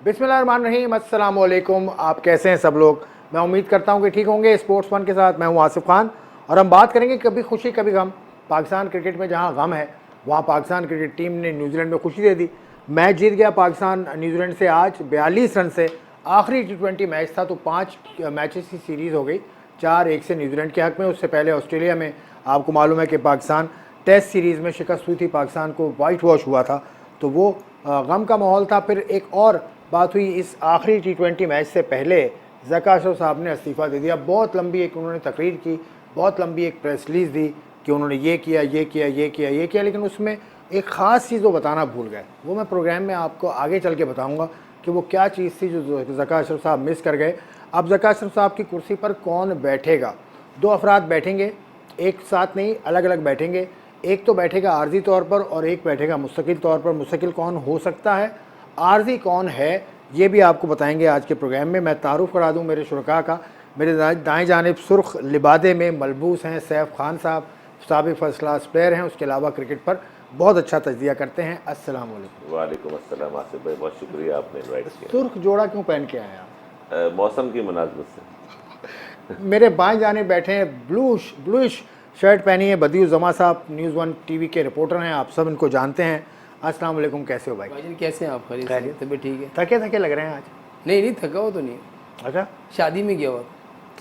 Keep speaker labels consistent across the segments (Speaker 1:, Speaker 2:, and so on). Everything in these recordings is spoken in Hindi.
Speaker 1: बिस्मिल्लाहिर्रहमानिर्रहीम, अस्सलाम वालेकुम। आप कैसे हैं सब लोग? मैं उम्मीद करता हूं कि ठीक होंगे। स्पोर्ट्स फन के साथ मैं हूं आसिफ खान और हम बात करेंगे कभी खुशी कभी गम। पाकिस्तान क्रिकेट में जहां गम है वहां पाकिस्तान क्रिकेट टीम ने न्यूजीलैंड में खुशी दे दी। मैच जीत गया पाकिस्तान न्यूजीलैंड से आज 42 रन से। आखिरी T20 मैच था तो 5 मैचेस की सीरीज़ हो गई, 4-1 से न्यूजीलैंड के हक़ में। उससे पहले ऑस्ट्रेलिया में आपको मालूम है कि पाकिस्तान टेस्ट सीरीज़ में शिकस्त हुई थी, पाकिस्तान को वाइट वॉश हुआ था, तो वो गम का माहौल था। फिर एक और बात हुई इस आखिरी T20 मैच से पहले, ज़का अशरफ साहब ने इस्तीफ़ा दे दिया। बहुत लंबी एक उन्होंने तकरीर की, बहुत लंबी एक प्रेस रिलीज़ दी कि उन्होंने ये किया, ये किया, ये किया, ये किया, लेकिन उसमें एक ख़ास चीज़ वो बताना भूल गए। वो मैं प्रोग्राम में आपको आगे चल के बताऊँगा कि वो क्या चीज़ थी जो ज़का अशरफ साहब मिस कर गए। अब ज़का अशरफ साहब की कुर्सी पर कौन बैठेगा? 2 अफराद बैठेंगे, एक साथ नहीं, अलग अलग बैठेंगे। एक तो बैठेगा आर्जी तौर पर और एक बैठेगा मुस्तकिल तौर पर। मुस्तकिल कौन हो सकता है, आर्जी कौन है, ये भी आपको बताएंगे आज के प्रोग्राम में। मैं तारुफ़ करा दूं मेरे शुरका का। मेरे दाएं जानिब सुर्ख लिबादे में मलबूस हैं सैफ खान साहब, साबिक़ फर्स्ट क्लास प्लेयर हैं, उसके अलावा क्रिकेट पर बहुत अच्छा तजज़िया करते हैं। अस्सलाम वालेकुम।
Speaker 2: वालेकुम अस्सलाम आसिफ भाई, बहुत शुक्रिया आपने इनवाइट किया।
Speaker 1: सुर्ख जोड़ा क्यों पहन के आए आप?
Speaker 2: मौसम की मुनासबत से।
Speaker 1: मेरे बाएं जानिब बैठे हैं ब्लूइश शर्ट पहनी है बदियू जमा साहब, न्यूज़ 1 टीवी के रिपोर्टर हैं, आप सब इनको जानते हैं। अस्सलाम वालेकुम, कैसे हो भाई?
Speaker 3: भाईजान कैसे हैं आप? खैरियत? तबीयत ठीक है?
Speaker 1: थके थके लग रहे हैं आज।
Speaker 3: नहीं थका हो तो नहीं।
Speaker 1: अच्छा,
Speaker 3: शादी में गया हुआ?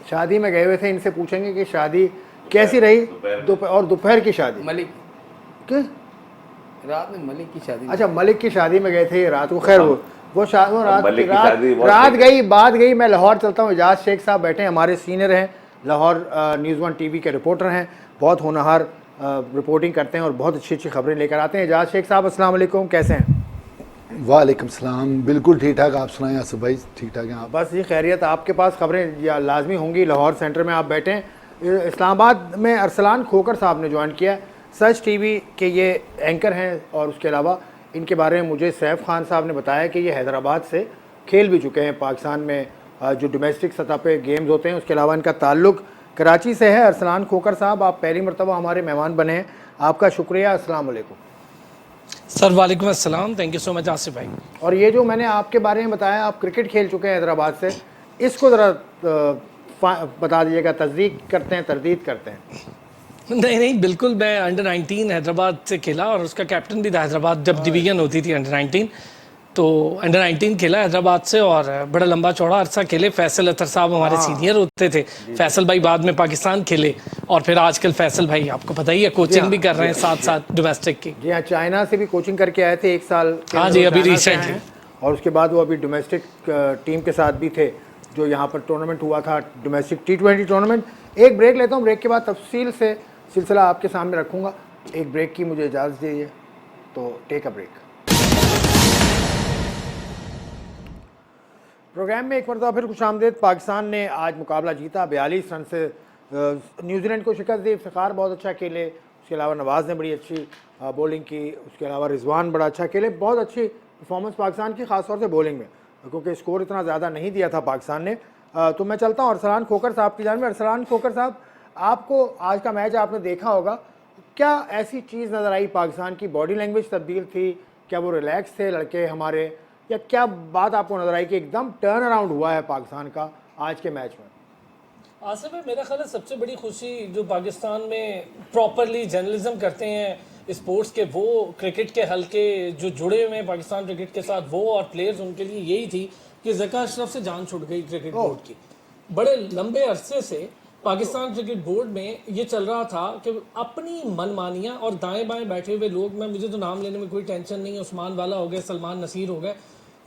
Speaker 1: शादी में गए हुए थे। इनसे पूछेंगे कि शादी कैसी रही, दोपहर की शादी
Speaker 3: मलिक
Speaker 1: कि
Speaker 3: रात में मलिक की शादी।
Speaker 1: अच्छा, मलिक की शादी में गए थे रात को। खैर वो रात
Speaker 2: मलिक
Speaker 1: बात गई। मैं लाहौर चलता हूँ। एजाज शेख साहब बैठे हैं, हमारे सीनियर हैं, लाहौर न्यूज़ 1 टीवी के रिपोर्टर हैं, बहुत होनहार रिपोर्टिंग करते हैं और बहुत अच्छी अच्छी खबरें लेकर आते हैं। एजाज शेख साहब अस्सलाम वालेकुम, कैसे हैं?
Speaker 4: वालेकुम सलाम, बिल्कुल ठीक ठाक। आप सुनाएं आसिफ भाई, ठीक ठाक हैं आप?
Speaker 1: बस ये खैरियत। आपके पास खबरें या लाजमी होंगी, लाहौर सेंटर में आप बैठे हैं। इस्लामाबाद में अरसलान खोकर साहब ने ज्वाइन किया। सच टीवी के ये एंकर हैं और उसके अलावा इनके बारे में मुझे सैफ खान साहब ने बताया कि ये हैदराबाद से खेल भी चुके हैं पाकिस्तान में, जो डोमेस्टिक सतह पे गेम्स होते हैं। उसके अलावा इनका ताल्लुक़ कराची से है। अरसलान खोकर साहब, आप पहली मरतबा हमारे मेहमान बने हैं, आपका शुक्रिया। अस्सलाम वालेकुम
Speaker 5: सर। वालेकुम अस्सलाम, thank you so much Asif भाई।
Speaker 1: और ये जो मैंने आपके बारे में बताया, आप क्रिकेट खेल चुके हैं हैदराबाद से, इसको ज़रा बता दीजिएगा, तस्दीक करते हैं, तरदीद करते हैं?
Speaker 5: नहीं, बिल्कुल। मैं अंडर 19 हैदराबाद से खेला और उसका कैप्टन भी था हैदराबाद जब डिवीजन होती थी अंडर 19, तो अंडर 19 खेला हैदराबाद से और बड़ा लंबा चौड़ा अरसा खेले। फैसल अतर साहब हमारे सीनियर होते थे। फैसल भाई बाद में पाकिस्तान खेले और फिर आजकल फैसल भाई आपको पता ही है कोचिंग भी कर रहे हैं साथ साथ डोमेस्टिक की।
Speaker 1: जी हाँ, चाइना से भी कोचिंग करके आए थे 1 साल।
Speaker 5: हाँ जी, अभी रिसेंटली।
Speaker 1: और उसके बाद वो अभी डोमेस्टिक टीम के साथ भी थे, जो यहाँ पर टूर्नामेंट हुआ था, डोमेस्टिक T20 टूर्नामेंट। एक ब्रेक लेता हूँ, ब्रेक के बाद तफसील से सिलसिला आपके सामने रखूँगा। एक ब्रेक की मुझे इजाज़त दीजिए, तो टेक अ ब्रेक। प्रोग्राम में एक मरतबा फिर खुशामदीद। पाकिस्तान ने आज मुकाबला जीता, 42 रन से न्यूजीलैंड को शिकस्त दी। इफ्तिखार बहुत अच्छा खेले, उसके अलावा नवाज़ ने बड़ी अच्छी बॉलिंग की, उसके अलावा रिजवान बड़ा अच्छा खेले। बहुत अच्छी परफॉर्मेंस पाकिस्तान की, ख़ासतौर से बॉलिंग में, क्योंकि स्कोर इतना ज़्यादा नहीं दिया था पाकिस्तान ने। तो मैं चलता हूँ अरसलान खोकर साहब की जानिब। अरसलान खोकर साहब, आपको आज का मैच आपने देखा होगा, क्या ऐसी चीज़ नज़र आई? पाकिस्तान की बॉडी लैंग्वेज तब्दील थी? क्या वो रिलैक्स थे लड़के हमारे, या क्या बात आपको नज़र आई कि एकदम टर्न अराउंड हुआ है पाकिस्तान का आज के मैच में?
Speaker 5: आसिफ भाई, मेरा ख्याल है सबसे बड़ी खुशी जो पाकिस्तान में प्रॉपरली जर्नलिज्म करते हैं स्पोर्ट्स के, वो क्रिकेट के हल्के जो जुड़े हुए हैं पाकिस्तान क्रिकेट के साथ, वो और प्लेयर्स, उनके लिए यही थी कि ज़का अशरफ से जान छूट गई क्रिकेट बोर्ड की। बड़े लंबे अरसे से पाकिस्तान क्रिकेट बोर्ड में ये चल रहा था कि अपनी मनमानियाँ और दाएं बाएं बैठे हुए लोग, मुझे तो नाम लेने में कोई टेंशन नहीं है, उस्मान वाला हो गए, सलमान नसीर हो गए,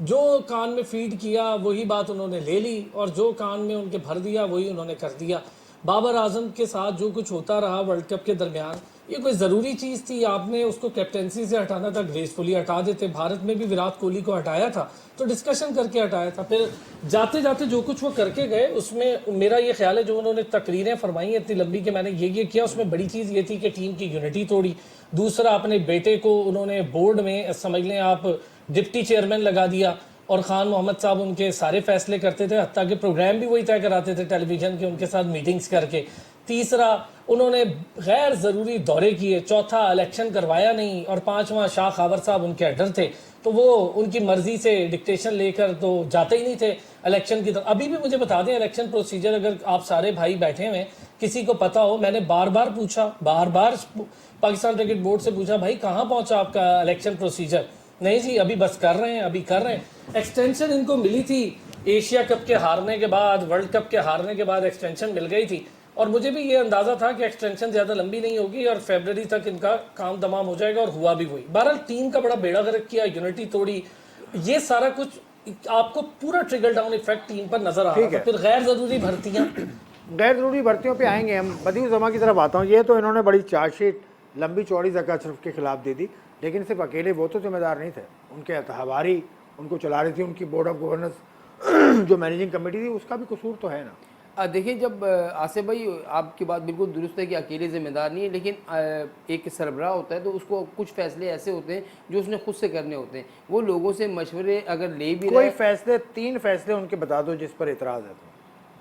Speaker 5: जो कान में फीड किया वही बात उन्होंने ले ली और जो कान में उनके भर दिया वही उन्होंने कर दिया। बाबर आजम के साथ जो कुछ होता रहा वर्ल्ड कप के दरमियान, ये कोई ज़रूरी चीज़ थी? आपने उसको कैप्टनसी से हटाना था, ग्रेसफुली हटा देते। भारत में भी विराट कोहली को हटाया था तो डिस्कशन करके हटाया था। फिर जाते जाते जो कुछ वो करके गए, उसमें मेरा ये ख्याल है जो उन्होंने तकरीरें फरमाई इतनी लंबी कि मैंने ये किया, उसमें बड़ी चीज़ ये थी कि टीम की यूनिटी तोड़ी। दूसरा, अपने बेटे को उन्होंने बोर्ड में समझ लें आप डिप्टी चेयरमैन लगा दिया और ख़ान मोहम्मद साहब उनके सारे फैसले करते थे, हत्ता कि प्रोग्राम भी वही तय कराते थे टेलीविज़न के, उनके साथ मीटिंग्स करके। तीसरा, उन्होंने गैर ज़रूरी दौरे किए। चौथा, इलेक्शन करवाया नहीं। और पांचवा, शाह खावर साहब उनके अड्डर थे, तो वो उनकी मर्जी से डिक्टेशन लेकर तो जाते ही नहीं थे इलेक्शन की तरफ। अभी भी मुझे बता दें इलेक्शन प्रोसीजर, अगर आप सारे भाई बैठे हुए किसी को पता हो, मैंने बार बार पूछा, बार बार पाकिस्तान क्रिकेट बोर्ड से पूछा, भाई कहाँ पहुंचा आपका इलेक्शन प्रोसीजर? नहीं जी, अभी बस कर रहे हैं, अभी कर रहे हैं। एक्सटेंशन इनको मिली थी एशिया कप के हारने के बाद, वर्ल्ड कप के हारने के बाद एक्सटेंशन मिल गई थी। और मुझे भी ये अंदाजा था कि एक्सटेंशन ज़्यादा लंबी नहीं होगी और फरवरी तक इनका काम तमाम हो जाएगा, और हुआ भी वही। बहरहाल टीम का बड़ा बेड़ा गर्क किया, यूनिटी तोड़ी, ये सारा कुछ आपको पूरा ट्रिकल डाउन इफेक्ट टीम पर नजर आ रहा था। फिर गैर ज़रूरी भर्तियाँ,
Speaker 1: गैर ज़रूरी भर्तियों पे आएंगे हम। बदिउल जमा की तरफ आता हूँ। ये तो इन्होंने बड़ी चार्जशीट लंबी चौड़ी ज़का अशरफ के खिलाफ दे दी, लेकिन सिर्फ अकेले वो तो जिम्मेदार नहीं थे, उनके अहबारी उनको चला रही थी, उनकी बोर्ड ऑफ गवर्नेंस जो मैनेजिंग कमेटी थी उसका भी कसूर तो है ना।
Speaker 3: देखिए, जब आसिफ भाई आपकी बात बिल्कुल दुरुस्त है कि अकेले ज़िम्मेदार नहीं है, लेकिन एक सरबराह होता है तो उसको कुछ फैसले ऐसे होते हैं जो उसने खुद से करने होते हैं। वो लोगों से मशवरे अगर ले भी
Speaker 1: कोई फैसले, 3 फैसले उनके बता दो जिस पर इतराज़ है। तो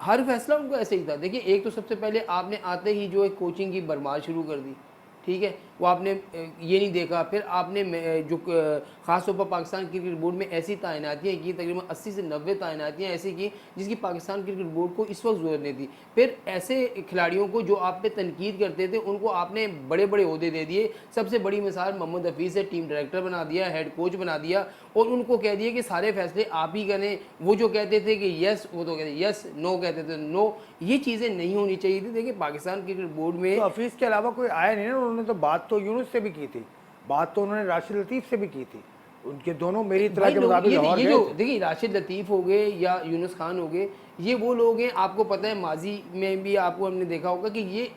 Speaker 3: हर फैसला उनको ऐसे ही था। देखिए, एक तो सबसे पहले आपने आते ही जो एक कोचिंग की बरमार शुरू कर दी, ठीक है, वो आपने ये नहीं देखा। फिर आपने जो ख़ास तौर पर पाकिस्तान क्रिकेट बोर्ड में ऐसी तैनातियाँ की, तकरीबन 80 से 90 तैनातियाँ ऐसी की जिसकी पाकिस्तान क्रिकेट बोर्ड को इस वक्त ज़रूरत नहीं थी। फिर ऐसे खिलाड़ियों को जो आप पे तनकीद करते थे उनको आपने बड़े बड़े ओहदे दे दिए। सबसे बड़ी मिसाल मोहम्मद हफीज़ से टीम डायरेक्टर बना दिया, हेड कोच बना दिया, और उनको कह दिया कि सारे फैसले आप ही करें। वो जो कहते थे कि यस, वो तो कहते यस, नो कहते थे नो। ये चीज़ें नहीं होनी चाहिए थी। देखिए, पाकिस्तान क्रिकेट बोर्ड में
Speaker 1: तो हफीज़ के अलावा कोई आया नहीं ना। उन्होंने तो बात तो यूनुस से भी की थी, बात तो उन्होंने राशिद लतीफ़ से भी की थी। उनके दोनों मेरी तरह के मुताबिक लाहौर
Speaker 3: ये
Speaker 1: गए
Speaker 3: जो
Speaker 1: थे।
Speaker 3: देखिए, राशिद लतीफ़ हो गए या यूनुस खान हो गए, ये वो लोग हैं, आपको पता है माजी में भी आपको हमने देखा होगा कि ये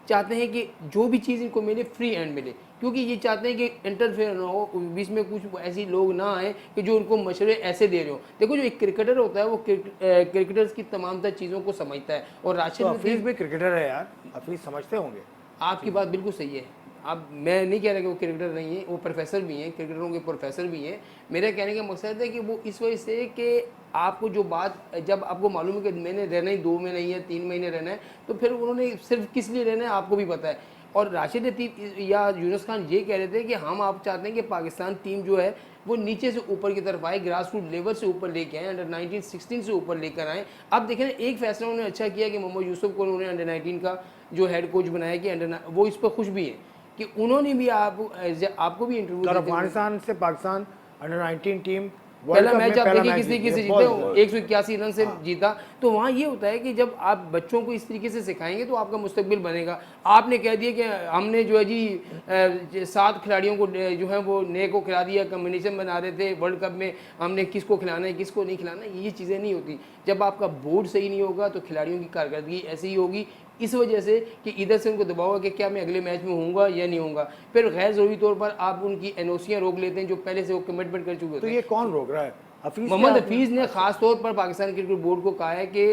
Speaker 3: चाहते हैं कि जो भी चीज़ इनको मिले फ्री हैंड मिले, क्योंकि ये चाहते हैं कि इंटरफेयर ना हो, बीच में कुछ ऐसी लोग ना आए कि जो उनको मशवरे ऐसे दे रहे हो। देखो, जो एक क्रिकेटर होता है वो क्रिकेटर्स की तमाम तर चीज़ों को समझता है, और राशिद
Speaker 1: तो हफीज़ भी क्रिकेटर है यार, हफीज़ समझते होंगे।
Speaker 3: आपकी बात बिल्कुल सही है। अब मैं नहीं कह रहा कि वो क्रिकेटर नहीं है, वो प्रोफेसर भी हैं, क्रिकेटरों के प्रोफेसर भी हैं। मेरे कहने का मकसद है कि वो इस वजह से कि आपको जो बात, जब आपको मालूम है कि मैंने रहना ही 2 में नहीं है, 3 महीने रहना है, तो फिर उन्होंने सिर्फ किस लिए रहना है आपको भी पता है। और राशिद लतीफ़ या यूनुस खान ये कह रहे थे कि हम आप चाहते हैं कि पाकिस्तान टीम जो है वो नीचे से ऊपर की तरफ आए, ग्रास रूट लेवल से ऊपर लेके आए, अंडर 19, 16 से ऊपर लेकर आए। अब देखें, एक फैसला उन्होंने अच्छा किया कि मोहम्मद यूसुफ को उन्होंने अंडर 19 का जो हेड कोच बनाया कि वो इस पर खुश भी है कि उन्होंने भी आपको भी इंटरव्यू
Speaker 1: और अफगानिस्तान से पाकिस्तान अंडर 19 टीम
Speaker 3: पहला मैच आप देखिए किस तरीके से जीते, 181 रन से जीता। तो वहाँ ये होता है कि जब आप बच्चों को इस तरीके से सिखाएंगे तो आपका मुस्तकबिल बनेगा। आपने कह दिया कि हमने जो है जी 7 खिलाड़ियों को जो है वो नए को खिला दिया, कम्बिनेशन बना रहे थे वर्ल्ड कप में, हमने किसको खिलाना है किसको नहीं खिलाना है, ये चीज़ें नहीं होती। जब आपका बोर्ड सही नहीं होगा तो खिलाड़ियों की कारकर्दगी ऐसी ही होगी, इस वजह से कि इधर से उनको दबाव है कि क्या मैं अगले मैच में होऊंगा या नहीं होऊंगा। फिर गैर ज़रूरी तौर पर आप उनकी एनओसियाँ रोक लेते हैं जो पहले से वो कमिटमेंट कर चुके होते
Speaker 1: तो
Speaker 3: हैं।
Speaker 1: ये कौन रोक रहा है? हफीज़
Speaker 3: मोहम्मद हफीज़ ने खास तौर पर पाकिस्तान क्रिकेट बोर्ड को कहा है कि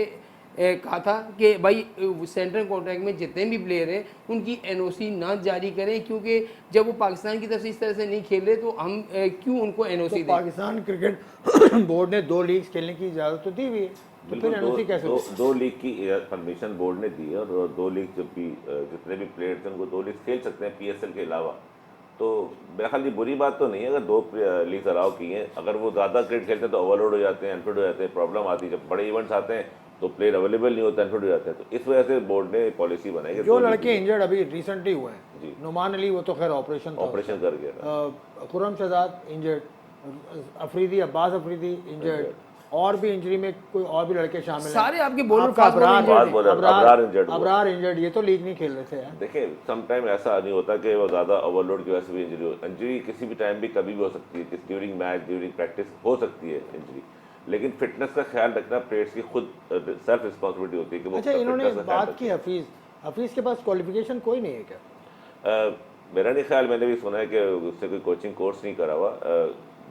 Speaker 3: कहा था कि भाई सेंट्रल कॉन्ट्रैक्ट में जितने भी प्लेयर हैं उनकी एनओसी ना जारी करें, क्योंकि जब वो पाकिस्तान की तरफ से इस तरह से नहीं खेल रहे तो हम क्यों उनको एनओसी
Speaker 1: तो
Speaker 3: दें।
Speaker 1: पाकिस्तान क्रिकेट बोर्ड ने 2 लीग्स खेलने की इजाज़त तो दी हुई है, तो फिर एनओसी कैसे हो?
Speaker 2: 2 लीग की परमिशन बोर्ड ने दी है, और 2 लीग जब भी जितने भी प्लेयर्स हैं उनको 2 लीग खेल सकते हैं पीएसएल के अलावा। तो मेरा ख्याल ये बुरी बात तो नहीं है अगर 2 लीग अलाउ की हैं। अगर वो ज़्यादा क्रिकेट खेलते हैं तो ओवरलोड हो जाते हैं, अनफिट हो जाते हैं, प्रॉब्लम आती है। जब बड़े इवेंट्स आते हैं तो प्लेयर अवेलेबल नहीं होता, अनफिट हो जाते हैं। तो इस वजह से बोर्ड ने पॉलिसी बनाई है।
Speaker 1: जो लड़के इंजर्ड अभी रिसेंटली हुए हैं, नुमान अली वो तो खैर ऑपरेशन
Speaker 2: कर गया,
Speaker 1: खुर्रम शहजाद इंजर्ड, अफरीदी अब्बास अफरीदी इंजर्ड, और भी इंजरी में कोई और भी लड़के शामिल हैं।
Speaker 3: सारे आपके बॉलर
Speaker 1: अबरार इंजर्ड, ये तो लीग नहीं खेल रहे थे यार।
Speaker 2: देखिए, सम टाइम ऐसा नहीं होता कि वो ज़्यादा ओवरलोड की वजह से भी इंजरी हो। इंजरी किसी भी टाइम भी कभी भी हो सकती है, ड्यूरिंग मैच, ड्यूरिंग प्रैक्टिस हो सकती है इंजरी। लेकिन फिटनेस का ख्याल रखना प्लेयर्स की खुद सेल्फ रिस्पॉन्सिबिलिटी होती है कि वो।
Speaker 1: अच्छा, इन्होंने बात की हफीज़ के पास क्वालिफिकेशन कोई नहीं है क्या?
Speaker 2: मेरा नहीं ख्याल, मैंने भी सुना है कि उससे कोई कोचिंग कोर्स नहीं करा हुआ,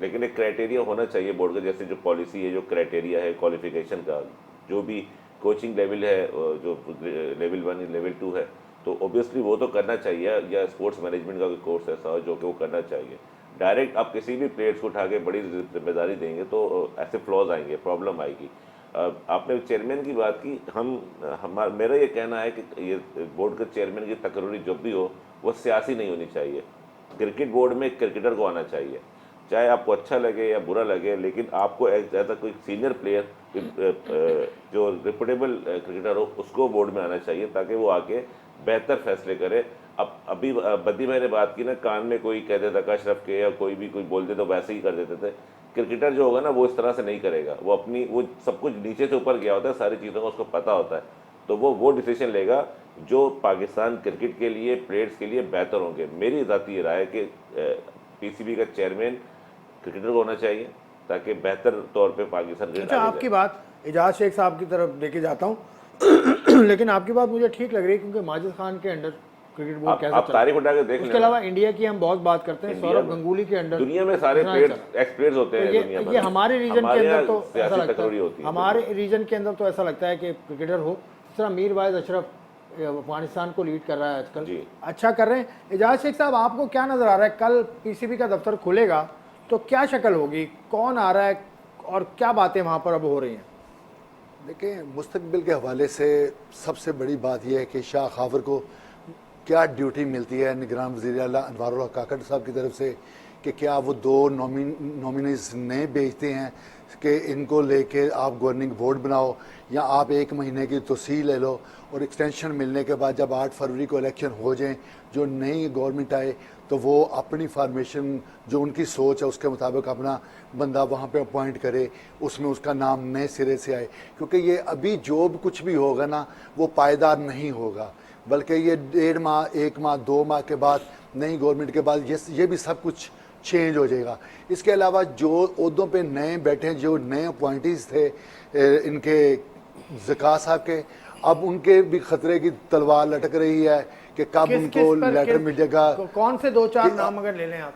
Speaker 2: लेकिन एक क्राइटेरिया होना चाहिए बोर्ड का, जैसे जो पॉलिसी है, जो क्राइटेरिया है क्वालिफिकेशन का, जो भी कोचिंग लेवल है, जो लेवल 1 लेवल 2 है, तो ऑब्वियसली वो तो करना चाहिए, या स्पोर्ट्स मैनेजमेंट का कोई कोर्स ऐसा हो जो कि वो करना चाहिए। डायरेक्ट आप किसी भी प्लेयर्स को उठा के बड़ी जिम्मेदारी देंगे तो ऐसे फ्लॉज आएंगे, प्रॉब्लम आएगी। आपने चेयरमैन की बात की, मेरा ये कहना है कि ये बोर्ड के चेयरमैन की तकर्री जब भी हो वो सियासी नहीं होनी चाहिए। क्रिकेट बोर्ड में क्रिकेटर को आना चाहिए, चाहे आपको अच्छा लगे या बुरा लगे, लेकिन आपको एक ज़्यादा कोई सीनियर प्लेयर जो रिपोर्टेबल क्रिकेटर हो उसको बोर्ड में आना चाहिए, ताकि वो आके बेहतर फैसले करे। अब अभी बद्दी भाई ने बात की ना, कान में कोई कह देता का अशरफ के या कोई भी कोई बोल दे तो वैसे ही कर देते थे। क्रिकेटर जो होगा ना वो इस तरह से नहीं करेगा, वो सब कुछ नीचे से ऊपर गया होता है, सारी चीज़ों का उसको पता होता है, तो वो डिसीजन लेगा जो पाकिस्तान क्रिकेट के लिए, प्लेयर्स के लिए बेहतर होंगे। मेरी ज़ाती राय है कि पीसीबी का चेयरमैन क्रिकेटर को होना चाहिए, ताकि बेहतर तौर पे पाकिस्तान क्रिकेट
Speaker 1: अच्छा, आपकी बात एजाज शेख साहब की तरफ लेके जाता हूँ लेकिन आपकी बात मुझे ठीक लग रही है, क्योंकि माजिद खान के अंडर क्रिकेट बोर्ड कैसे चल
Speaker 2: तारीख उठा के देख
Speaker 1: उसके अलावा इंडिया की हम बहुत बात करते हैं, सौरभ गंगूली के अंडर
Speaker 2: दुनिया में सारे एक्सपर्ट्स होते हैं दुनिया में।
Speaker 1: ये हमारे रीजन के अंदर तो ऐसा लगता है,
Speaker 2: होती है
Speaker 1: हमारे रीजन के अंदर तो ऐसा लगता है कि क्रिकेटर हो, जिस तरह मीर वाइज अशरफ अफगानिस्तान को लीड कर रहा है आजकल, अच्छा कर रहे हैं। एजाज शेख साहब, आपको क्या नज़र आ रहा है, कल पीसीबी का दफ्तर खुलेगा तो क्या शक्ल होगी, कौन आ रहा है और क्या बातें वहाँ पर अब हो रही हैं?
Speaker 4: देखिए, मुस्तकबिल के हवाले से सबसे बड़ी बात यह है कि शाह खावर को क्या ड्यूटी मिलती है निगरान वज़ीर आला अनवारुल हक काकड़ साहब की तरफ से, कि क्या वो 2 नॉमिनीज नए भेजते हैं कि इनको लेके आप गवर्निंग बोर्ड बनाओ, या आप 1 महीने की तोसी ले लो और एक्सटेंशन मिलने के बाद जब 8 फरवरी को इलेक्शन हो जाएं, जो नई गवर्नमेंट आए तो वो अपनी फार्मेशन जो उनकी सोच है उसके मुताबिक अपना बंदा वहाँ पे अपॉइंट करे, उसमें उसका नाम नए सिरे से आए। क्योंकि ये अभी जो भी कुछ भी होगा ना वो पायदार नहीं होगा, बल्कि ये 1.5 माह 1 माह 2 माह के बाद नई गवर्नमेंट के बाद ये भी सब कुछ चेंज हो जाएगा। इसके अलावा जो ओहदों पे नए बैठे, जो नए अपॉइंटीज़ थे इनके ज़का साहब के, अब उनके भी खतरे की तलवार लटक रही है कि कब उनको लेटर मिलेगा।
Speaker 1: कौन से 2-4 नाम अगर ले लें आप?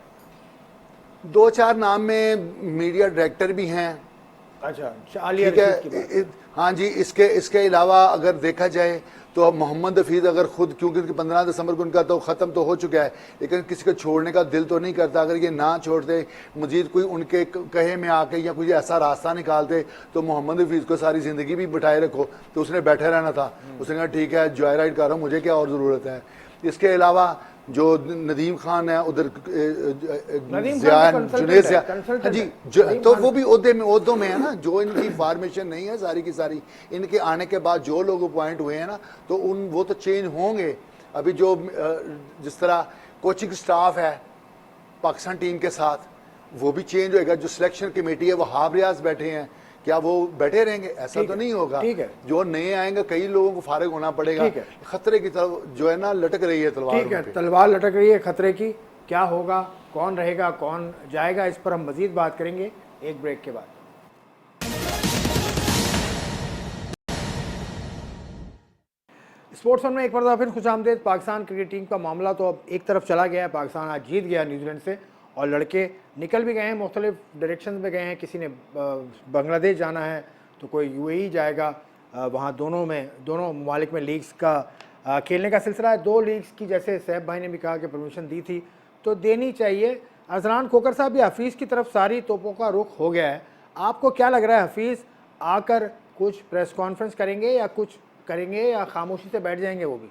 Speaker 4: 2-4 नाम में मीडिया डायरेक्टर भी हैं।
Speaker 1: अच्छा,
Speaker 4: ठीक है, हाँ जी। इसके अलावा अगर देखा जाए तो अब मोहम्मद हफीज़ अगर खुद, क्योंकि 15 दिसंबर को उनका तो ख़त्म तो हो चुका है, लेकिन किसी को छोड़ने का दिल तो नहीं करता। अगर ये ना छोड़ते, मजीद कोई उनके कहे में आके या कोई ऐसा रास्ता निकालते तो मोहम्मद हफीज़ को सारी ज़िंदगी भी बिठाए रखो तो उसने बैठे रहना था। उसने कहा ठीक है, जॉय राइड कर रहा हूँ, मुझे क्या और ज़रूरत है। इसके अलावा जो नदीम खान है उधर, जुनेद से, हाँ जी, तो वो भी ओहदों में है ना, जो इनकी फॉर्मेशन नहीं है सारी की सारी, इनके आने के बाद जो लोग अपॉइंट हुए हैं ना, तो वो तो चेंज होंगे। अभी जो जिस तरह कोचिंग स्टाफ है पाकिस्तान टीम के साथ, वो भी चेंज होएगा। जो सिलेक्शन कमेटी है वो हाब रियाज बैठे हैं, क्या वो बैठे रहेंगे? ऐसा तो नहीं होगा। जो नए आएंगे कई लोगों को फारिग होना पड़ेगा। खतरे की तरफ जो है ना लटक रही है तलवार।
Speaker 1: ठीक है, तलवार लटक रही है खतरे की। क्या होगा, कौन रहेगा, कौन जाएगा, इस पर हम मजीद बात करेंगे एक ब्रेक के बाद। स्पोर्ट्स वन में एक बार फिर खुशामदीद। पाकिस्तान क्रिकेट टीम का मामला तो अब एक तरफ चला गया है, पाकिस्तान आज जीत गया न्यूजीलैंड से और लड़के निकल भी गए हैं, मुख्तलिफ डायरेक्शन में गए हैं। किसी ने बांग्लादेश जाना है तो कोई यूएई जाएगा। वहाँ दोनों ममालिक में लीग्स का खेलने का सिलसिला है। 2 लीग्स की, जैसे सैफ भाई ने भी कहा कि परमिशन दी थी तो देनी चाहिए। अजलान खोकर साहब, ये हफीज़ की तरफ सारी तोपों का रुख हो गया है, आपको क्या लग रहा है? हफीज़ आकर कुछ प्रेस कॉन्फ्रेंस करेंगे या कुछ करेंगे या खामोशी से बैठ जाएंगे वो भी?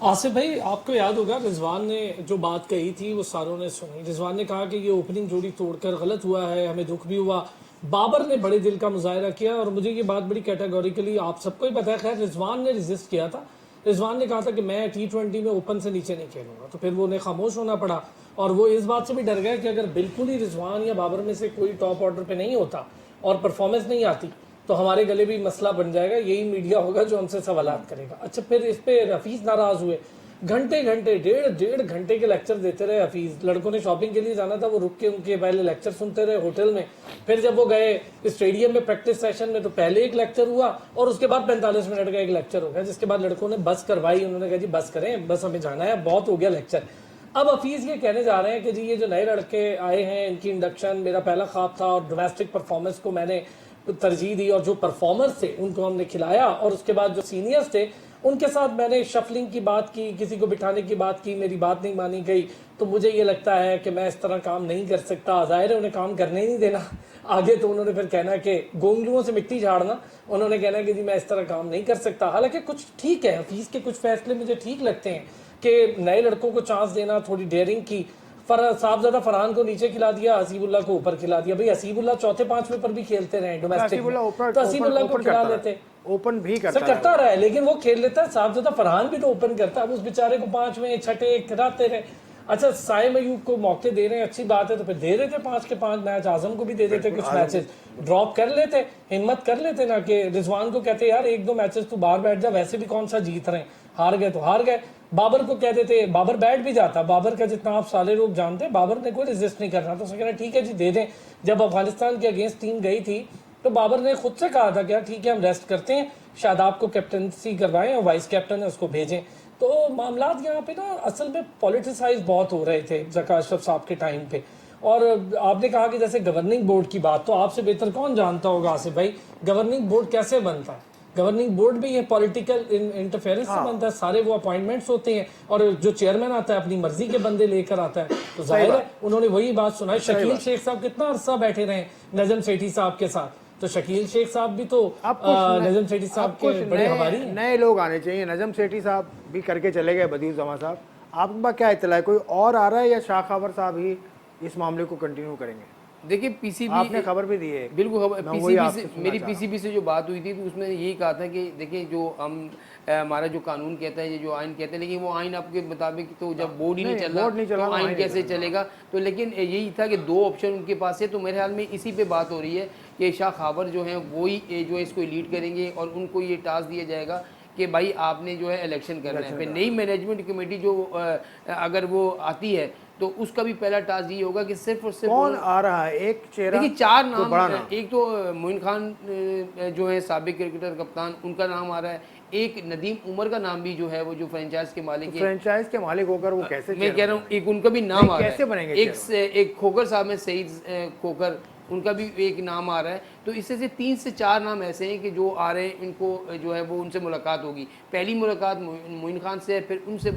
Speaker 5: आसिफ भाई, आपको याद होगा रिजवान ने जो बात कही थी वो सारों ने सुनी। रिजवान ने कहा कि ये ओपनिंग जोड़ी तोड़कर गलत हुआ है, हमें दुख भी हुआ। बाबर ने बड़े दिल का मुजाहरा किया और मुझे ये बात बड़ी कैटेगोरिकली आप सबको ही पता है। खैर, रिजवान ने रेजिस्ट किया था। रिजवान ने कहा था कि मैं T20 में ओपन से नीचे नहीं खेलूंगा, तो फिर वो उन्हें खामोश होना पड़ा। और वो इस बात से भी डर गया कि अगर बिल्कुल ही रिजवान या बाबर में से कोई टॉप ऑर्डर पे नहीं होता और परफॉर्मेंस नहीं आती तो हमारे गले भी मसला बन जाएगा, यही मीडिया होगा जो हमसे सवालात करेगा। अच्छा, फिर इस पे हफीज़ नाराज हुए, घंटे डेढ़ घंटे के लेक्चर देते रहे हफीज़। लड़कों ने शॉपिंग के लिए जाना था, वो रुक के उनके पहले लेक्चर सुनते रहे होटल में। फिर जब वो गए स्टेडियम में प्रैक्टिस सेशन में तो पहले एक लेक्चर हुआ और उसके बाद 45 मिनट का एक लेक्चर हो गया, जिसके बाद लड़कों ने बस करवाई। उन्होंने कहा जी बस करें, बस हमें जाना है, बहुत हो गया लेक्चर। अब हफीज़ ये कहने जा रहे हैं कि जी ये जो नए लड़के आए हैं इनकी इंडक्शन मेरा पहला ख्वाब था और डोमेस्टिक परफॉर्मेंस को मैंने तरजीह दी और जो परफॉर्मर्स थे उनको हमने खिलाया और उसके बाद जो सीनियर्स थे उनके साथ मैंने शफलिंग की बात की, किसी को बिठाने की बात की, मेरी बात नहीं मानी गई, तो मुझे ये लगता है कि मैं इस तरह काम नहीं कर सकता। ज़ाहिर है उन्हें काम करने ही नहीं देना आगे, तो उन्होंने फिर कहना कि गोंगलुओं से मिट्टी झाड़ना, उन्होंने कहना कि जी मैं इस तरह काम नहीं कर सकता। हालांकि कुछ ठीक है, हफीज़ के कुछ फैसले मुझे ठीक लगते हैं कि नए लड़कों को चांस देना, थोड़ी डेयरिंग की। साहबजादा फरहान को नीचे खिला दिया, हसीबुल्ला को ऊपर खिला दिया। भाई हसीबुल्ला चौथे पांचवें पर भी खेलते रहे डोमेस्टिक में, तो हसीबुल्ला को खिला लेते,
Speaker 1: ओपन भी
Speaker 5: करता रहा है, लेकिन वो खेल लेता है। साहबजादा फरहान भी तो ओपन करता है, अब उस बेचारे को पांचवें छठे खिलाते रहे। अच्छा, साइम अयूब को मौके दे रहे हैं, अच्छी बात है, तो फिर दे रहे थे 5 के 5 मैच। आजम को भी दे देते, कुछ मैचेस ड्रॉप कर लेते, हिम्मत कर लेते ना कि रिजवान को कहते यार 1-2 मैचेस तू बाहर बैठ जा, वैसे भी कौन सा जीत रहे हैं, हार गए तो हार गए। बाबर को कह देते, बाबर बैठ भी जाता। बाबर का जितना आप सारे लोग जानते हैं, बाबर ने कोई रेजिस्ट नहीं करना, तो उसने कहना ठीक है जी दे दें। जब अफगानिस्तान के अगेंस्ट टीम गई थी तो बाबर ने खुद से कहा था कि ठीक है हम रेस्ट करते हैं, शादाब को कैप्टनसी करवाएं और वाइस कैप्टन है उसको भेजें। तो मामलात यहाँ पे ना असल में पॉलिटिसाइज बहुत हो रहे थे ज़का अशरफ साहब के टाइम पे। और आपने कहा कि जैसे गवर्निंग बोर्ड की बात, तो आपसे बेहतर कौन जानता होगा आसिफ भाई, गवर्निंग बोर्ड कैसे बनता है। गवर्निंग बोर्ड भी ये पॉलिटिकल इंटरफेरेंस से बनता है, सारे वो अपॉइंटमेंट्स होते हैं, और जो चेयरमैन आता है अपनी मर्जी के बंदे लेकर आता है। तो जाहिर है उन्होंने वही बात सुनाई। शकील शेख साहब कितना अरसा बैठे रहे नजम सेठी साहब के साथ, तो शकील शेख साहब भी तो नजम सेठी साहब के बड़े हमारी
Speaker 1: नए लोग आने चाहिए। नजम सेठी साहब भी करके चले गए, बदियुज़्ज़मा साहब, आपके पास क्या इत्तला है, कोई और आ रहा है या शाह खबर साहब ही इस मामले को कंटिन्यू करेंगे?
Speaker 3: देखिए पीसीबी
Speaker 1: आपने खबर भी दी है,
Speaker 3: बिल्कुल खबर, पीसीबी से मेरी पीसीबी से जो बात हुई थी तो उसमें यही कहा था कि देखिए जो हम हमारा जो कानून कहता है, ये जो आइन कहते हैं, लेकिन वो आइन आपके मुताबिक तो जब बोर्ड ही नहीं चल रहा तो आइन कैसे चलेगा। तो लेकिन यही था कि 2 ऑप्शन उनके पास है, तो मेरे ख्याल में इसी पे बात हो रही है कि शाह खबर जो है वही जो है इसको लीड करेंगे और उनको ये टास्क दिया जाएगा कि भाई आपने जो है इलेक्शन करना है। फिर नई मैनेजमेंट कमेटी जो अगर वो आती है तो उसका भी पहला टास्क ये होगा कि सिर्फ और सिर्फ
Speaker 1: कौन आ रहा है, एक चेहरा।
Speaker 3: देखिए 4 नाम, एक तो मोइन खान जो है साबिक क्रिकेटर कप्तान, उनका नाम आ रहा है। एक नदीम उमर का नाम भी जो है वो जो फ्रेंचाइज के मालिक है,
Speaker 1: फ्रेंचाइज के मालिक होकर वो कैसे,
Speaker 3: मैं कह रहा हूँ एक उनका भी नाम आ रहा है,
Speaker 1: कैसे बनेंगे।
Speaker 3: एक खोकर साहब में सईद खोकर, उनका भी एक नाम आ रहा है। तो इससे से 3 से 4 नाम ऐसे हैं कि जो आ रहे हैं, इनको जो है वो उनसे मुलाकात होगी। पहली मुलाकात मोइन खान से है, फिर उनसे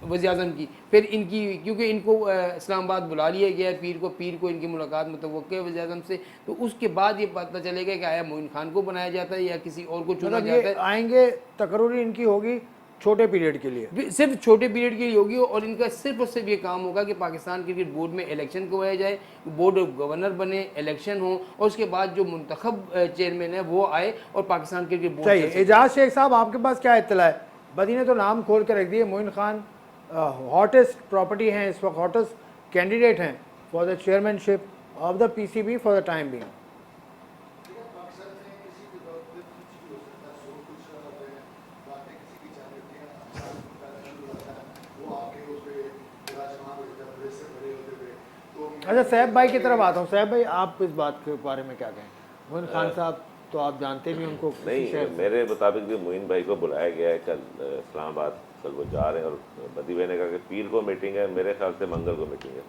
Speaker 3: वज़ीर आज़म की, फिर इनकी, क्योंकि इनको इस्लामाबाद बुला लिया गया है पीर को इनकी मुलाकात मुतवक्के है वज़ीर आज़म से। तो उसके बाद ये पता चलेगा कि आया मोइन खान को बनाया जाता है या किसी और को चुना जाता है।
Speaker 1: आएंगे तकरूरी इनकी होगी छोटे पीरियड के लिए,
Speaker 3: सिर्फ छोटे पीरियड के लिए होगी, और इनका सिर्फ और सिर्फ ये काम होगा कि पाकिस्तान क्रिकेट बोर्ड में इलेक्शन करवाया जाए, बोर्ड ऑफ गवर्नर बने, इलेक्शन हो, और उसके बाद जो मुंतखब चेयरमैन है वो आए और पाकिस्तान क्रिकेट बोर्ड।
Speaker 1: सही। एजाज शेख साहब आपके पास क्या इत्तला है? बदी ने तो नाम खोल के रख दिए, मोइन खान हॉटेस्ट प्रॉपर्टी हैं इस वक्त, हॉटेस्ट कैंडिडेट हैं for the chairmanship of the PCB for the time being. अच्छा सैफ भाई की तरफ आता हूँ। सैफ भाई आप इस बात के बारे में क्या कहें? मोइन खान साहब तो आप जानते भी उनको
Speaker 2: नहीं, मेरे मुताबिक भी मोइन भाई को बुलाया गया है कल इस्लामाबाद, कल वो जा रहे हैं। और बदी भाई ने कहा कि पीर को मीटिंग है, मेरे ख्याल से मंगल को मीटिंग है।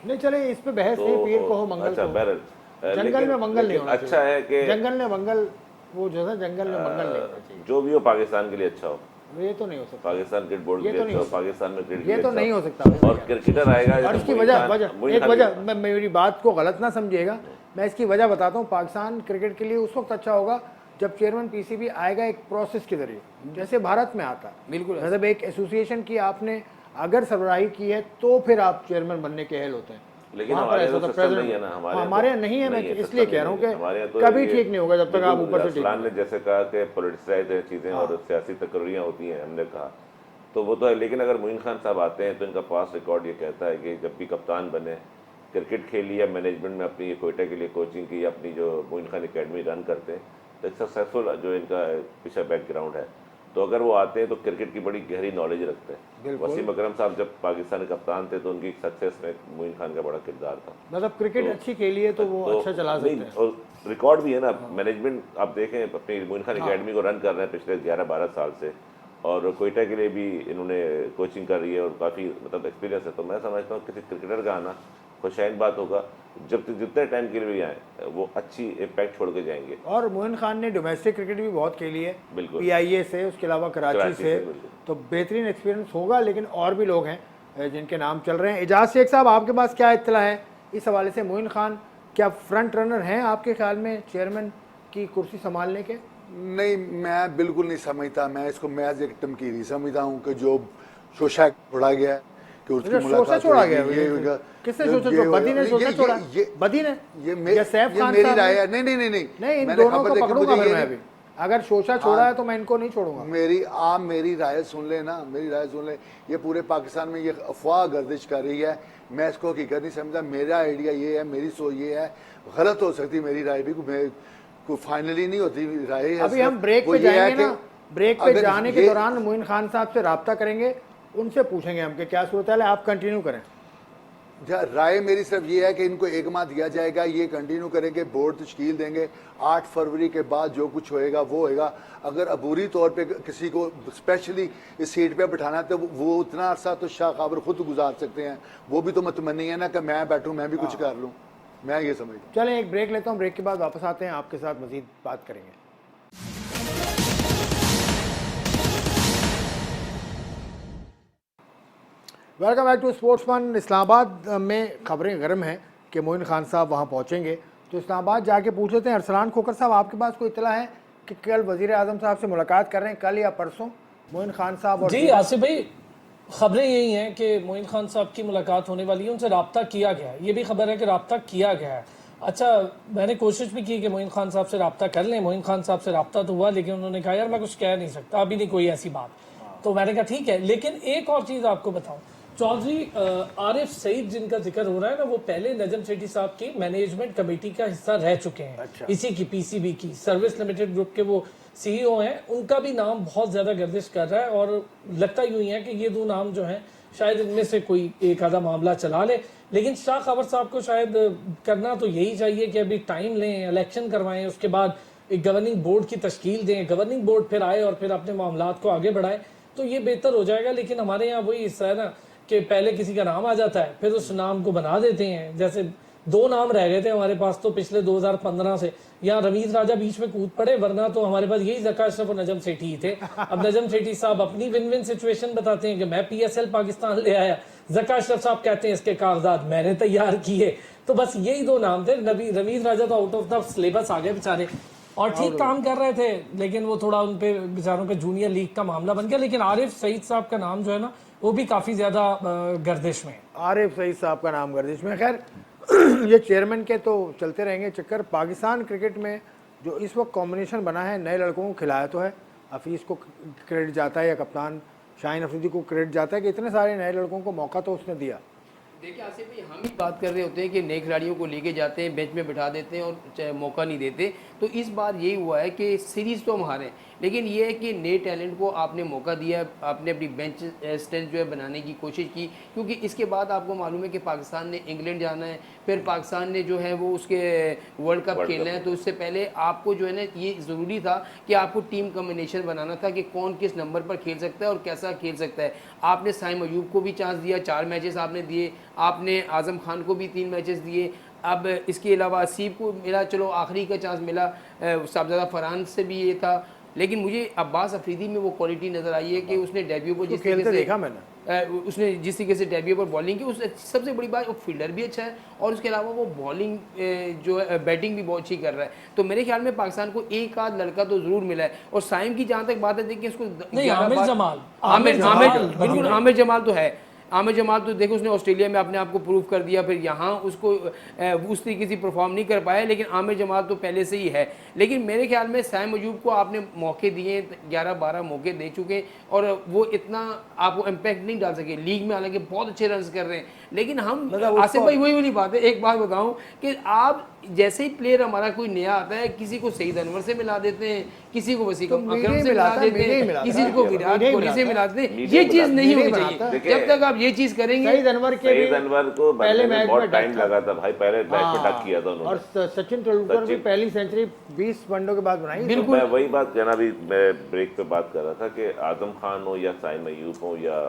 Speaker 1: नहीं चले इस पे बहस नहीं, पीर को हो मंगल
Speaker 2: अच्छा,
Speaker 1: को,
Speaker 2: बहरहाल
Speaker 1: जंगल में मंगल नहीं होना
Speaker 2: अच्छा है कि
Speaker 1: जंगल में मंगल, वो जो है जंगल में मंगल नहीं होना चाहिए।
Speaker 2: जो भी हो पाकिस्तान के लिए अच्छा हो,
Speaker 1: ये तो नहीं हो सकता।
Speaker 2: पाकिस्तान क्रिकेट बोर्ड के लिए अच्छा हो, पाकिस्तान में क्रिकेट,
Speaker 1: ये तो नहीं हो सकता।
Speaker 2: और क्रिकेटर आएगा।
Speaker 1: और इसकी वजह मैं मेरी बात को गलत ना समझिएगा, मैं इसकी वजह बताता हूँ। पाकिस्तान क्रिकेट के लिए उस वक्त अच्छा होगा जब चेयरमैन पीसीबी आएगा एक प्रोसेस के जरिए, जैसे भारत में आता।
Speaker 3: बिल्कुल,
Speaker 1: मतलब एक एसोसिएशन की आपने अगर सरबराही की है तो फिर आप चेयरमैन बनने के अहल होते हैं।
Speaker 2: लेकिन हमारे यहाँ सिस्टम नहीं है ना,
Speaker 1: हमारे यहाँ नहीं है। मैं इसलिए कह रहा हूँ कि कभी ठीक नहीं होगा जब तक आप ऊपर से।
Speaker 2: ने जैसे कहा कि पॉलिटिसाइज है चीज़ें और सियासी तकर्रियाँ होती हैं, हमने कहा तो वो तो है। लेकिन अगर मोइन खान साहब आते हैं तो इनका पास्ट रिकॉर्ड ये कहता है कि जब भी कप्तान बने, क्रिकेट खेली या मैनेजमेंट में अपनी कोयटा के लिए कोचिंग की, अपनी जो मोइन खान अकेडमी रन करते हैं, तो एक सक्सेसफुल जो इनका पिछला बैकग्राउंड है, तो अगर वो आते हैं तो क्रिकेट की बड़ी गहरी नॉलेज रखते हैं। वसीम अकरम साहब जब पाकिस्तान के कप्तान थे तो उनकी सक्सेस में मोइन खान का बड़ा किरदार था।
Speaker 1: मतलब क्रिकेट अच्छी खेली है तो वो अच्छा चला सकते हैं,
Speaker 2: और रिकॉर्ड भी है ना। मैनेजमेंट आप देखें, अपनी मोइन खान अकेडमी को रन कर रहे हैं पिछले 11-12 साल से, और कोयटा के लिए भी इन्होंने कोचिंग कर रही है और काफ़ी मतलब एक्सपीरियंस है। तो मैं समझता हूँ किसी क्रिकेटर का आना खुशैन बात होगा, जब तक जितने टाइम के लिए भी आए वो अच्छी इम्पैक्ट छोड़ के जाएंगे।
Speaker 1: और मोइन खान ने डोमेस्टिक क्रिकेट भी बहुत खेली है,
Speaker 2: बिल्कुल।
Speaker 1: PIA से, उसके अलावा कराची
Speaker 2: कराची
Speaker 1: से,
Speaker 2: से, बिल्कुल।
Speaker 1: तो बेहतरीन एक्सपीरियंस होगा। लेकिन और भी लोग हैं जिनके नाम चल रहे हैं। एजाज शेख साहब, आपके पास क्या इत्तला है इस हवाले से? मोइन खान क्या फ्रंट रनर हैं आपके ख्याल में चेयरमैन की कुर्सी संभालने के?
Speaker 4: नहीं, मैं बिल्कुल नहीं समझता। मैं इसको महज एक टमकीरी समझता हूँ कि जो शोशा छोड़ा गया है कि उसकी
Speaker 1: शोशा
Speaker 4: मुलाकात
Speaker 1: छोड़ा
Speaker 4: होगी,
Speaker 1: गया?
Speaker 4: ये
Speaker 1: किसने शोशा छोड़ा? बदी ने शोशा छोड़ा? बदी ने या सैफ खान
Speaker 4: मेरी
Speaker 1: साहब
Speaker 4: राय
Speaker 1: ने?
Speaker 4: है। नहीं नहीं नहीं नहीं
Speaker 1: नहीं, इन
Speaker 4: मैंने
Speaker 1: दोनों
Speaker 4: खबर
Speaker 1: को
Speaker 4: देखी,
Speaker 1: पकड़ूंगा
Speaker 4: मुझे
Speaker 1: फिर
Speaker 4: ये
Speaker 1: मैं
Speaker 4: नहीं-
Speaker 1: अभी। अगर शोशा छोड़ा है तो मैं इनको नहीं छोड़ूंगा।
Speaker 4: आप मेरी राय सुन ले ना, मेरी राय सुन ले। ये पूरे पाकिस्तान में ये अफवाह गर्दिश कर रही है, मैं इसको हकीकत नहीं समझा। मेरा आइडिया ये है, मेरी सोच ये है, गलत हो सकती मेरी राय भी, कोई फाइनली नहीं होती राय है।
Speaker 1: अभी हम ब्रेक
Speaker 4: वो
Speaker 1: पे
Speaker 4: ये है
Speaker 1: जाएंगे
Speaker 4: कि
Speaker 1: ना, ब्रेक पे
Speaker 4: अगर
Speaker 1: जाने के
Speaker 4: ये-
Speaker 1: दौरान मोइन खान साहब से रब्ता करेंगे, उनसे पूछेंगे हम कि क्या सूरत है। आप कंटिन्यू करें।
Speaker 4: राय मेरी सिर्फ ये है कि इनको एक माह दिया जाएगा, ये कंटिन्यू करेंगे, बोर्ड तश्कील देंगे। 8 फरवरी के बाद जो कुछ होएगा वो होएगा। अगर अबूरी तौर पे किसी को स्पेशली इस सीट पे बिठाना है तो वो उतना अरसा तो शाह खाबर खुद गुजार सकते हैं। वो भी तो मतमनी है ना कि मैं बैठूं, मैं भी कुछ कर लूं। मैं ये समझता
Speaker 1: चलें एक ब्रेक लेता हूँ, ब्रेक के बाद वापस आते हैं, आपके साथ मजीद बात करेंगे। Welcome back to sports one. Islamabad में खबरें गर्म हैं कि मोइन खान साहब वहाँ पहुँचेंगे, तो इस्लामाबाद जाके पूछ लेते हैं। अरसलान खोकर साहब, आपके पास कोई इत्तला है कि कल वज़ीर आज़म साहब से मुलाकात कर रहे हैं, कल या परसों, मोइन खान साहब? और
Speaker 5: जी आसिफ भाई, खबरें यही हैं कि मोइन खान साहब की मुलाकात होने वाली है, उनसे रब्ता किया गया है। ये भी खबर है कि रब्ता किया गया है। अच्छा, मैंने कोशिश भी की कि मोइन खान साहब से रब्ता कर लें। मोइन खान साहब से रब्ता तो हुआ, लेकिन उन्होंने कहा यार मैं कुछ कह नहीं सकता, अभी नहीं कोई ऐसी बात। तो मैंने कहा ठीक है। लेकिन एक और चीज़ आपको बताऊं, चौधरी आरिफ सईद जिनका जिक्र हो रहा है ना, वो पहले नजम सेठी साहब की मैनेजमेंट कमेटी का हिस्सा रह चुके हैं।
Speaker 1: अच्छा।
Speaker 5: इसी की PCB की सर्विस लिमिटेड ग्रुप के वो CEO हैं। उनका भी नाम बहुत ज्यादा गर्दिश कर रहा है और लगता यूं ही है कि ये दो नाम जो हैं शायद इनमें से कोई एक आधा मामला चला ले। लेकिन शाह खबर साहब को शायद करना तो यही चाहिए कि अभी टाइम लें, इलेक्शन करवाएं, उसके बाद एक गवर्निंग बोर्ड की तश्कील दें, गवर्निंग बोर्ड फिर आए और फिर अपने मामलात को आगे बढ़ाए, तो ये बेहतर हो जाएगा। लेकिन हमारे यहाँ वही हिस्सा है ना कि पहले किसी का नाम आ जाता है, फिर उस नाम को बना देते हैं। जैसे 2 नाम रह गए थे हमारे पास तो पिछले 2015 से, यहाँ रमीज राजा बीच में कूद पड़े, वरना तो हमारे पास यही ज़का अशरफ और नजम सेठी ही थे। अब नजम सेठी साहब अपनी विन विन सिचुएशन बताते हैं कि मैं PSL पाकिस्तान ले आया, ज़का अशरफ साहब कहते हैं इसके कागजात मैंने तैयार किए। तो बस यही 2 नाम थे। रमीज राजा तो आउट ऑफ द सिलेबस आ गए बेचारे, और ठीक काम कर रहे थे, लेकिन वो थोड़ा उन पे बेचारों के जूनियर लीग का मामला बन गया। लेकिन आरिफ सईद साहब का नाम जो है ना, वो भी काफ़ी ज़्यादा गर्दिश में।
Speaker 1: आरिफ सईद साहब का नाम गर्दिश में। खैर ये चेयरमैन के तो चलते रहेंगे चक्कर। पाकिस्तान क्रिकेट में जो इस वक्त कॉम्बिनेशन बना है, नए लड़कों को खिलाया तो है, हफीज़ को क्रेडिट जाता है या कप्तान शाहीन अफरीदी को क्रेडिट जाता है कि इतने सारे नए लड़कों को मौका तो उसने दिया।
Speaker 3: देखिए आसिफ भाई, हम ही बात कर रहे होते हैं कि नए खिलाड़ियों को लेके जाते हैं, बेंच में बिठा देते हैं और मौका नहीं देते। तो इस बार यही हुआ है कि सीरीज़ तो हम हारे, लेकिन ये है कि नए टैलेंट को आपने मौका दिया, आपने अपनी बेंच स्ट्रेंथ जो है बनाने की कोशिश की। क्योंकि इसके बाद आपको मालूम है कि पाकिस्तान ने इंग्लैंड जाना है, फिर पाकिस्तान ने जो है वो उसके वर्ल्ड कप खेलना है। तो उससे पहले आपको जो है ना ये ज़रूरी था कि आपको टीम कम्बिनेशन बनाना था कि कौन किस नंबर पर खेल सकता है और कैसा खेल सकता है। आपने साइम अयूब को भी चांस दिया, 4 मैचेस आपने दिए, आपने आज़म खान को भी 3 मैचेस दिए। अब इसके अलावा असीब को मिला, चलो आखिरी का चांस मिला, साहबजादा फरहान से भी ये था। लेकिन मुझे अब्बास अफरीदी में वो क्वालिटी नज़र आई है कि उसने डेब्यू को जिस तरीके से
Speaker 1: देखा मैंने,
Speaker 3: उसने जिस तरीके से डेब्यू पर बॉलिंग की, उस सबसे बड़ी बात वो फील्डर भी अच्छा है और उसके अलावा वो बॉलिंग जो है बैटिंग भी बहुत अच्छी कर रहा है। तो मेरे ख्याल में पाकिस्तान को एक आध लड़का तो ज़रूर मिला है। और साइम की जहाँ तक बात है, देखिए उसको आमिर जमाल तो है। आमिर जमाल तो देखो उसने ऑस्ट्रेलिया में अपने आप को प्रूव कर दिया, फिर यहाँ उसको उस तरीके से परफॉर्म नहीं कर पाया, लेकिन आमिर जमाल तो पहले से ही है। लेकिन मेरे ख्याल में साइम अयूब को आपने मौके दिए, 11-12 मौके दे चुके, और वो इतना आपको इम्पैक्ट नहीं डाल सके लीग में। हालांकि बहुत अच्छे रन कर रहे हैं, लेकिन हम आसिफ भाई वही वाली बात है। एक बात बताऊं कि आप जैसे ही प्लेयर हमारा कोई नया आता है, किसी को सईद अनवर से मिला देते हैं, किसी को वसीम अकरम से मिला देते हैं, किसी को विराट कोहली से मिला देते हैं। ये चीज़ नहीं होनी चाहिए। जब तक आप ये चीज़ करेंगे,
Speaker 1: सईद अनवर
Speaker 2: को पहले मैच में टाइम लगा था भाई, पहले मैच में टक किया था उन्होंने।
Speaker 1: और सचिन तेंदुलकर भी पहली सेंचुरी 20 वनडों के बाद बनाई।
Speaker 2: बिल्कुल, मैं वही बात कहना भी मैं ब्रेक पे बात कर रहा था कि आजम खान हो या साइम अयूब हो या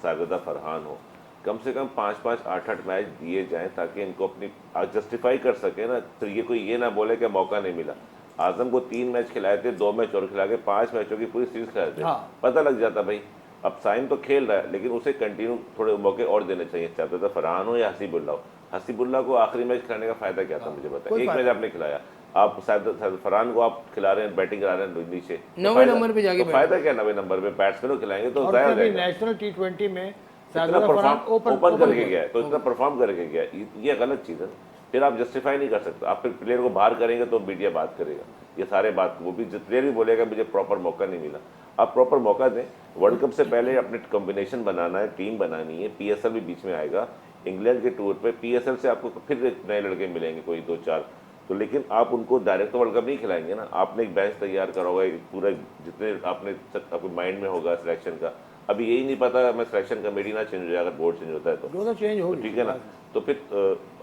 Speaker 2: सागदा फरहान हो, कम से कम 5-5, 8-8 मैच दिए जाएं ताकि इनको अपनी जस्टिफाई कर सके ना। तो ये कोई ये ना बोले कि मौका नहीं मिला। आजम को 3 मैच खिलाए थे, 2 मैच और खिला के 5 मैचों की पूरी सीरीज खिलाए थे।
Speaker 1: हाँ।
Speaker 2: पता लग जाता भाई। अब साइम तो खेल रहा है लेकिन उसे कंटिन्यू थोड़े मौके और देने चाहिए, चाहते तो फरहान हो या हसीबुल्ला हो। हसीबुल्ला को आखिरी मैच खिलाने का फायदा क्या था मुझे बताया? एक मैच आपने खिलाया, आप शायद फरहान को आप खिला रहे हैं, बैटिंग करा रहे हैं नीचे,
Speaker 3: 9वें नंबर पे जाके
Speaker 2: फायदा क्या? 9वें नंबर पे बैट्समैन को खिलाएंगे तो
Speaker 1: और
Speaker 2: जाया
Speaker 1: कभी
Speaker 2: जाएगा।
Speaker 1: नेशनल T20 में
Speaker 2: इतना
Speaker 1: शार्दुल फरहान
Speaker 2: परफॉर्म ओपन करके गया है, तो इतना परफॉर्म करके गया है, ये गलत चीज़ है। फिर आप जस्टिफाई नहीं कर सकते। आप फिर प्लेयर को बाहर करेंगे तो मीडिया बात करेगा, ये सारे बात, वो भी प्लेयर भी बोलेगा मुझे प्रॉपर मौका नहीं मिला। आप प्रॉपर मौका दें। वर्ल्ड कप से पहले अपने कॉम्बिनेशन बनाना है, टीम बनानी है। PSL भी बीच में आएगा, इंग्लैंड के टूर पे PSL से आपको फिर नए लड़के मिलेंगे कोई 2-4, तो लेकिन आप उनको डायरेक्ट तो वर्ल्ड कप नहीं खिलाएंगे ना। आपने एक बेंच तैयार करा होगा, एक पूरा जितने आपके माइंड में होगा सिलेक्शन का। अभी यही नहीं पता मैं सिलेक्शन कमेटी ना चेंज हो जाए, अगर बोर्ड चेंज होता है
Speaker 1: तो चेंज हो,
Speaker 2: ठीक है ना। तो फिर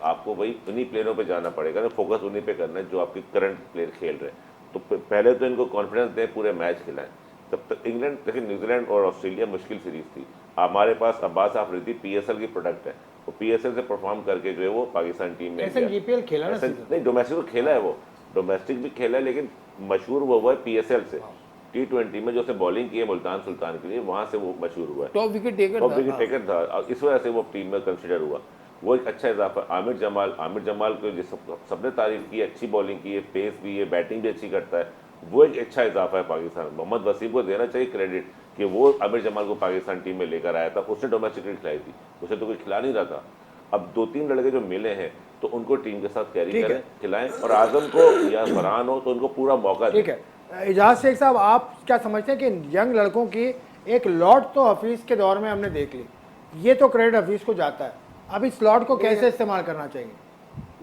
Speaker 2: आपको वही उन्हीं प्लेयरों पे जाना पड़ेगा ना, फोकस उन्हीं पे करना है जो आपके करंट प्लेयर खेल रहे हैं। तो पहले तो इनको कॉन्फिडेंस दें, पूरे मैच खिलाएं। तब तक इंग्लैंड, लेकिन न्यूजीलैंड और ऑस्ट्रेलिया मुश्किल सीरीज थी। हमारे पास अब्बास आफरीदी PSL की प्रोडक्ट है, वो PSL से परफॉर्म करके जो है वो पाकिस्तान टीम में
Speaker 1: ऐसा GPL खेला ना सीजन।
Speaker 2: नहीं, डोमेस्टिक तो खेला है, वो डोमेस्टिक भी खेला है, लेकिन मशहूर वो हुआ है PSL से। T20 में जो उसने बॉलिंग की है मुल्तान सुल्तान के लिए, वहां से वो मशहूर हुआ है,
Speaker 3: टॉप विकेट टेकर
Speaker 2: टॉप
Speaker 3: था।
Speaker 2: विकेट टेकर था, और इस वजह से वो टीम में कंसिडर हुआ। वो एक अच्छा इजाफा। आमिर जमाल को जिस सबने तारीफ की, अच्छी बॉलिंग की है, पेस भी है, बैटिंग भी अच्छी करता है, वो एक अच्छा इजाफा है पाकिस्तान। मोहम्मद वसीम को देना चाहिए क्रेडिट कि वो आमिर जमाल को पाकिस्तान टीम में लेकर आया था। उसने डोमेस्टिक क्रिकेट खिलाई थी, उसे तो कोई खिला नहीं रहा था। अब 2-3 लड़के जो मिले हैं तो उनको टीम के साथ कैरी करें, खिलाएं, और आजम को या फरहान हो तो उनको पूरा मौका दें।
Speaker 1: ठीक है, एजाज शेख साहब, आप क्या समझते हैं कि यंग लड़कों की एक लॉट तो हफीज़ के दौर में हमने देख ली, ये तो क्रेडिट हफीज़ को जाता है, अब इस लॉट को कैसे इस्तेमाल करना चाहिए?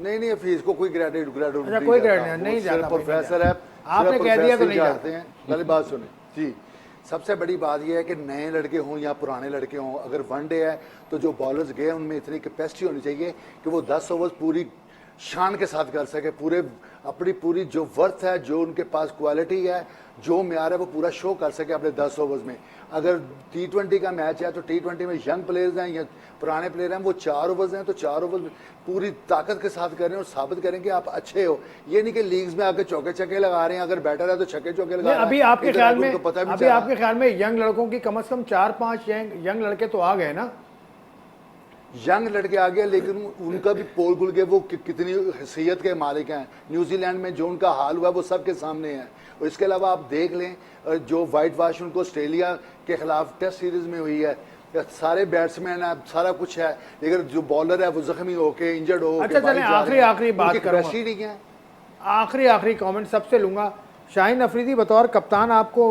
Speaker 4: नहीं, फीस को कोई क्रेडिट
Speaker 1: अच्छा, कोई क्रेडिट नहीं जाता,
Speaker 4: प्रोफेसर है,
Speaker 1: आपने कह दिया तो नहीं
Speaker 4: जाते हैं। पहली बात सुने जी, सबसे बड़ी बात यह है कि नए लड़के हों या पुराने लड़के हों, अगर वनडे है तो जो बॉलर्स गए उनमें इतनी कैपेसिटी होनी चाहिए कि वो 10 ओवर्स पूरी शान के साथ कर सके, पूरे अपनी पूरी जो वर्थ है, जो उनके पास क्वालिटी है, जो म्यार है, वो पूरा शो कर सके अपने 10 ओवर्स में। अगर T20 का मैच है तो T20 में यंग प्लेयर्स हैं या पुराने प्लेयर हैं, वो 4 ओवर्स हैं तो 4 ओवर्स पूरी ताकत के साथ करें और साबित करें कि आप अच्छे हो। ये नहीं कि लीग्स में आके चौके छक्के लगा रहे हैं, अगर बैटर है तो छक्के चौके लगा रहे हैं।
Speaker 1: अभी आपके ख्याल में,
Speaker 4: पता भी
Speaker 1: अभी आपके ख्याल में यंग लड़कों की कम से कम 4-5 यंग लड़के तो आ गए ना?
Speaker 4: यंग लड़के आ गए, लेकिन उनका भी पोल खुल गए, वो कितनी हैसियत के मालिक हैं। न्यूजीलैंड में जो उनका हाल हुआ वो सबके सामने है। और इसके अलावा आप देख लें जो वाइट वॉश उनको ऑस्ट्रेलिया के खिलाफ टेस्ट सीरीज में हुई है, सारे बैट्समैन है, सारा कुछ है, लेकिन जो बॉलर है वो जख्मी होके, इंजर्ड हो।
Speaker 1: अच्छा चलें, आखिरी बात करूंगा, आखिरी कमेंट सबसे लूंगा। शाहीन अफरीदी बतौर कप्तान आपको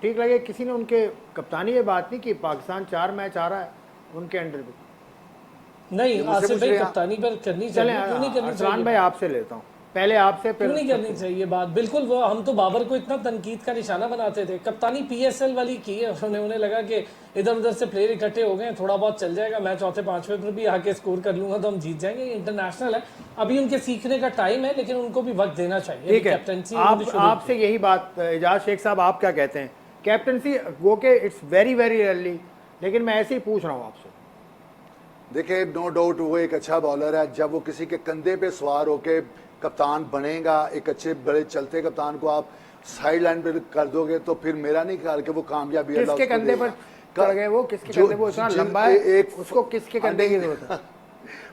Speaker 1: ठीक लगे? किसी ने उनके कप्तानी ये बात नहीं कि पाकिस्तान 4 मैच आ रहा है उनके अंडर भी?
Speaker 5: नहीं, आसिफ भाई कप्तानी पर करनी चाहिए, क्यों नहीं करनी चाहिए?
Speaker 1: भाई आपसे लेता हूँ पहले, आपसे
Speaker 5: क्यों नहीं करनी चाहिए बात? बिल्कुल, वो हम तो बाबर को इतना तनकीद का निशाना बनाते थे, कप्तानी PSL वाली की है उन्होंने। उन्हें लगा कि इधर उधर से प्लेयर इकट्ठे हो गए, थोड़ा बहुत चल जाएगा, मैं चौथे 5वें पर भी आके स्कोर कर लूंगा तो हम जीत जाएंगे। इंटरनेशनल है, अभी उनके सीखने का टाइम है, लेकिन उनको भी वक्त देना चाहिए।
Speaker 1: ठीक है, आपसे यही बात, एजाज शेख साहब आप क्या कहते हैं? कैप्टनसी वो के इट्स वेरी वेरी अर्ली, लेकिन मैं ऐसे ही पूछ रहा हूँ आपसे।
Speaker 4: देखिए, नो डाउट वो एक अच्छा बॉलर है। जब वो किसी के कंधे पे सवार होके कप्तान बनेगा, एक अच्छे बड़े चलते कप्तान को आप साइड लाइन पे कर दोगे तो फिर मेरा नहीं ख्याल कि वो कामयाबी
Speaker 1: किसके कंधे पर चढ़ गए वो? किसके कंधे पर? इतना लंबा है, एक उसको किसके कंधे की जरूरत है?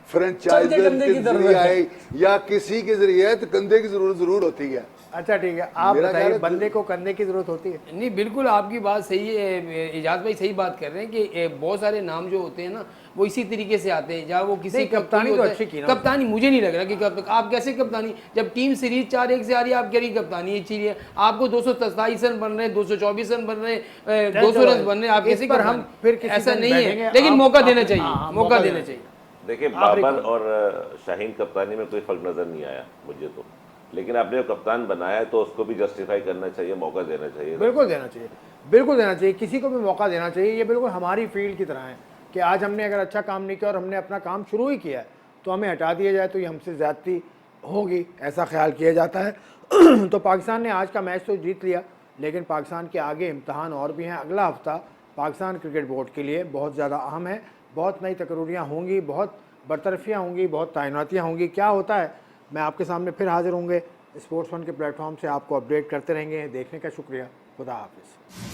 Speaker 4: फ्रेंचाइजर के जरिए आए या किसी के जरिए, तो कंधे की जरूरत जरूर होती है।
Speaker 1: अच्छा ठीक है, आप बताइए, बंदे को कंधे की जरूरत होती है?
Speaker 3: नहीं, बिल्कुल आपकी बात सही है, इजाज भाई सही बात कर रहे हैं कि बहुत सारे नाम जो होते हैं ना वो इसी तरीके से आते हैं, जहाँ वो किसी
Speaker 1: कप्तानी तो अच्छी की ना।
Speaker 3: कप्तानी मुझे नहीं लग रहा कि आप कैसे कप्तानी, जब टीम सीरीज 4-1 से आ रही है, आप कह रही कप्तानी अच्छी है, आपको 227 रन बन रहे हैं, 224 रन बन रहे हैं, 200 रन बन रहे हैं, आप कैसे
Speaker 1: पर हम फिर
Speaker 3: ऐसा नहीं है, लेकिन मौका देना चाहिए, मौका देना चाहिए।
Speaker 2: देखिए, बाबर और शाहीन कप्तानी में कोई फर्क नजर नहीं आया मुझे तो, लेकिन आपने जो कप्तान बनाया है तो उसको भी जस्टिफाई करना चाहिए, मौका देना चाहिए।
Speaker 1: बिल्कुल देना चाहिए, बिल्कुल देना चाहिए, किसी को भी मौका देना चाहिए। ये बिल्कुल हमारी फील्ड की तरह है कि आज हमने अगर अच्छा काम नहीं किया और हमने अपना काम शुरू ही किया है तो हमें हटा दिया जाए तो ये हमसे ज़्यादती होगी, ऐसा ख्याल किया जाता है। तो पाकिस्तान ने आज का मैच तो जीत लिया, लेकिन पाकिस्तान के आगे इम्तहान और भी हैं। अगला हफ्ता पाकिस्तान क्रिकेट बोर्ड के लिए बहुत ज़्यादा अहम है। बहुत नई तकरूरियाँ होंगी, बहुत बरतरफियाँ होंगी, बहुत तैनातियाँ होंगी। क्या होता है मैं आपके सामने फिर हाजिर होंगे स्पोर्ट्स वन के प्लेटफॉर्म से, आपको अपडेट करते रहेंगे। देखने का शुक्रिया। खुदा हाफिज़।